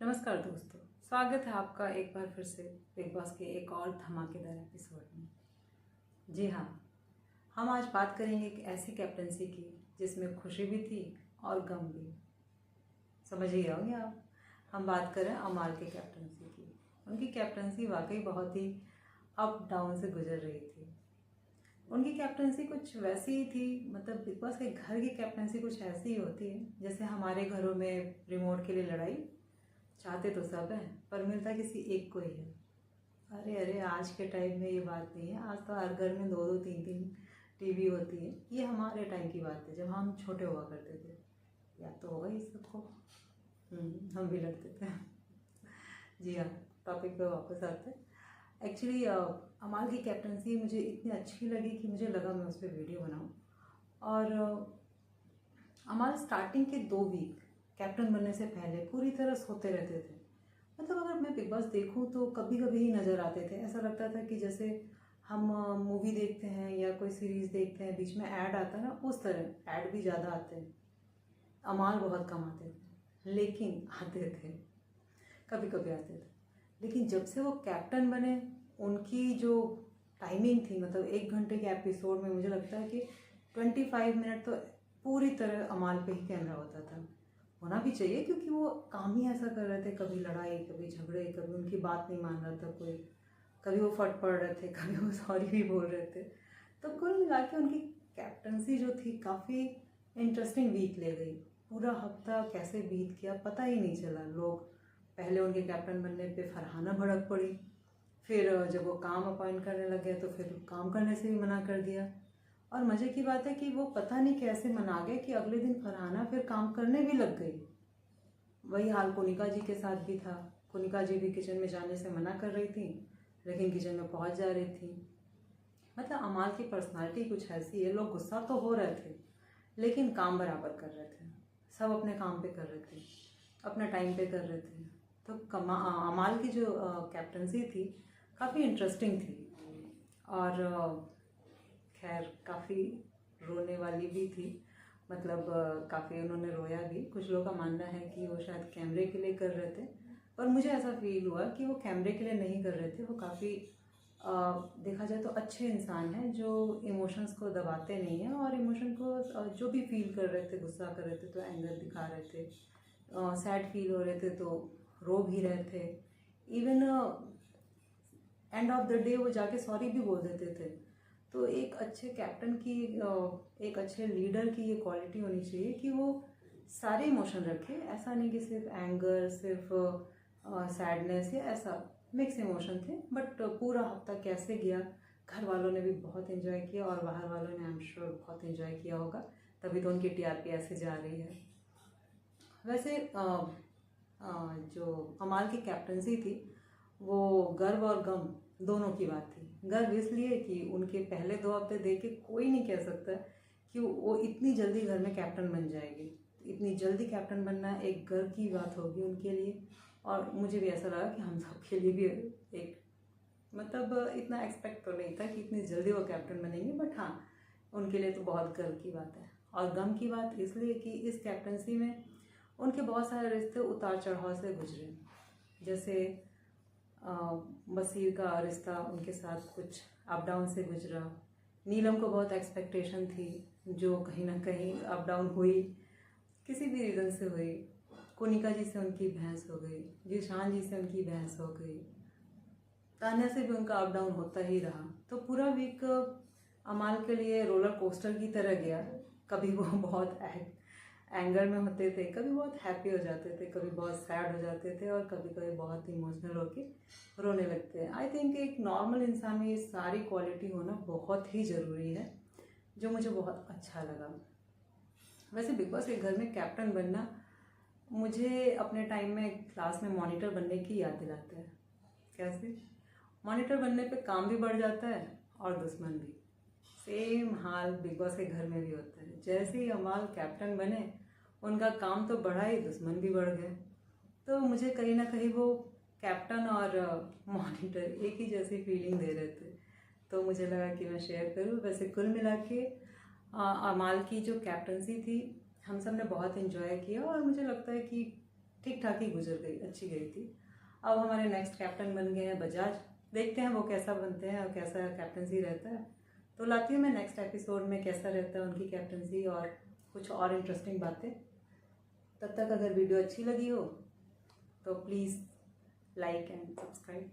नमस्कार दोस्तों, स्वागत है आपका एक बार फिर से बिग बॉस के एक और धमाकेदार एपिसोड में। जी हाँ, हम आज बात करेंगे एक ऐसी कैप्टनसी की जिसमें खुशी भी थी और गम भी। समझ ही होंगे आप, हम बात करें अमाल के कैप्टनसी की। उनकी कैप्टनसी वाकई बहुत ही अप डाउन से गुजर रही थी। उनकी कैप्टनसी कुछ वैसी ही थी, मतलब बिग बॉस के घर की कैप्टनसी कुछ ऐसी ही होती है जैसे हमारे घरों में रिमोट के लिए लड़ाई चाहते तो सब हैं पर मिलता किसी एक को ही है। अरे अरे, आज के टाइम में ये बात नहीं है। आज तो हर घर में दो दो तीन तीन टीवी होती है। ये हमारे टाइम की बात है जब हम छोटे हुआ करते थे। याद तो होगा ही सबको। हम भी लड़ते थे। जी हाँ, टॉपिक पे वापस आते हैं। एक्चुअली अमाल की कैप्टनसी मुझे इतनी अच्छी लगी कि मुझे लगा मैं उस पर वीडियो बनाऊँ। और अमाल स्टार्टिंग के 2 वीक कैप्टन बनने से पहले पूरी तरह सोते रहते थे। मतलब अगर मैं बिग बॉस देखूं तो कभी कभी ही नज़र आते थे। ऐसा लगता था कि जैसे हम मूवी देखते हैं या कोई सीरीज़ देखते हैं, बीच में ऐड आता है ना, उस तरह ऐड भी ज़्यादा आते हैं। अमाल बहुत कम आते थे लेकिन आते थे, कभी कभी आते थे। लेकिन जब से वो कैप्टन बने, उनकी जो टाइमिंग थी, मतलब 1 घंटे के एपिसोड में मुझे लगता है कि 25 मिनट तो पूरी तरह अमाल पे ही कैमरा होता था। होना भी चाहिए क्योंकि वो काम ही ऐसा कर रहे थे। कभी लड़ाई, कभी झगड़े, कभी उनकी बात नहीं मान रहा था कोई, कभी वो फट पड़ रहे थे, कभी वो सॉरी भी बोल रहे थे। तो कुल मिला के उनकी कैप्टनसी जो थी काफ़ी इंटरेस्टिंग वीक ले गई। पूरा हफ्ता कैसे बीत गया पता ही नहीं चला। लोग पहले उनके कैप्टन बनने पे फरहाना भड़क पड़ी, फिर जब वो काम अपॉइंट करने लग गए तो फिर काम करने से भी मना कर दिया। और मज़े की बात है कि वो पता नहीं कैसे मना गए कि अगले दिन फरहाना फिर काम करने भी लग गई। वही हाल कोनिका जी के साथ भी था। कोनिका जी भी किचन में जाने से मना कर रही थी लेकिन किचन में पहुंच जा रही थी। मतलब अमाल की पर्सनालिटी कुछ ऐसी है, लोग गुस्सा तो हो रहे थे लेकिन काम बराबर कर रहे थे। सब अपने काम पे कर रहे थे, अपना टाइम पे कर रहे थे। तो अमाल की जो कैप्टनसी थी काफ़ी इंटरेस्टिंग थी। और खैर काफ़ी रोने वाली भी थी। मतलब काफ़ी उन्होंने रोया भी। कुछ लोगों का मानना है कि वो शायद कैमरे के लिए कर रहे थे, पर मुझे ऐसा फील हुआ कि वो कैमरे के लिए नहीं कर रहे थे। वो काफ़ी देखा जाए तो अच्छे इंसान हैं जो इमोशंस को दबाते नहीं हैं, और इमोशन को जो भी फील कर रहे थे, गुस्सा कर रहे थे तो एंगर दिखा रहे थे, सैड फील हो रहे थे तो रो भी रहे थे। Even end of the day वो जाके सॉरी भी बोल देते थे। तो एक अच्छे कैप्टन की, एक अच्छे लीडर की ये क्वालिटी होनी चाहिए कि वो सारे इमोशन रखे। ऐसा नहीं कि सिर्फ एंगर, सिर्फ सैडनेस या ऐसा मिक्स इमोशन थे। बट पूरा हफ्ता कैसे गया, घर वालों ने भी बहुत एंजॉय किया और बाहर वालों ने आई एम श्योर बहुत एंजॉय किया होगा, तभी तो उनकी टीआरपी ऐसे जा रही है। वैसे जो अमाल की कैप्टनसी थी वो गर्व और गम दोनों की बात थी। गर्व इसलिए कि उनके पहले 2 हफ्ते देख के कोई नहीं कह सकता कि वो इतनी जल्दी घर में कैप्टन बन जाएगी। इतनी जल्दी कैप्टन बनना एक गर्व की बात होगी उनके लिए। और मुझे भी ऐसा लगा कि हम सब के लिए भी एक, मतलब इतना एक्सपेक्ट तो नहीं था कि इतनी जल्दी वो कैप्टन बनेंगे, बट हाँ, उनके लिए तो बहुत गर्व की बात है। और गम की बात इसलिए कि इस कैप्टनसी में उनके बहुत सारे रिश्ते उतार चढ़ाव से गुजरे। जैसे बसीर का रिश्ता उनके साथ कुछ अप डाउन से गुजरा। नीलम को बहुत एक्सपेक्टेशन थी जो कहीं ना कहीं अप डाउन हुई, किसी भी रीज़न से हुई। कोनिका जी से उनकी बहस हो गई, जीशान जी से उनकी बहस हो गई, तान्या से भी उनका अप डाउन होता ही रहा। तो पूरा वीक अमाल के लिए रोलर कोस्टर की तरह गया। कभी वो बहुत एंगर में होते थे, कभी बहुत हैप्पी हो जाते थे, कभी बहुत सैड हो जाते थे, और कभी कभी बहुत इमोशनल होके रोने लगते हैं। आई थिंक एक नॉर्मल इंसान में ये सारी क्वालिटी होना बहुत ही ज़रूरी है, जो मुझे बहुत अच्छा लगा। वैसे बिग बॉस के घर में कैप्टन बनना मुझे अपने टाइम में क्लास में मॉनिटर बनने की याद दिलाता है। कैसे? मॉनिटर बनने पे काम भी बढ़ जाता है और दुश्मन भी। सेम हाल बिग बॉस के घर में भी होता है। जैसे ही अमाल कैप्टन बने, उनका काम तो बढ़ा ही, दुश्मन भी बढ़ गए। तो मुझे कहीं ना कहीं वो कैप्टन और मॉनिटर एक ही जैसी फीलिंग दे रहे थे, तो मुझे लगा कि मैं शेयर करूँ। वैसे कुल मिला के अमाल की जो कैप्टनसी थी हम सब ने बहुत इन्जॉय किया, और मुझे लगता है कि ठीक ठाक ही गुजर गई, अच्छी गई थी। अब हमारे नेक्स्ट कैप्टन बन गए हैं बजाज। देखते हैं वो कैसा बनते हैं और कैसा कैप्टनसी रहता है। तो लाती हूँ मैं नेक्स्ट एपिसोड में कैसा रहता है उनकी कैप्टनसी और कुछ और इंटरेस्टिंग बातें। तब तक अगर वीडियो अच्छी लगी हो तो प्लीज़ लाइक एंड सब्सक्राइब।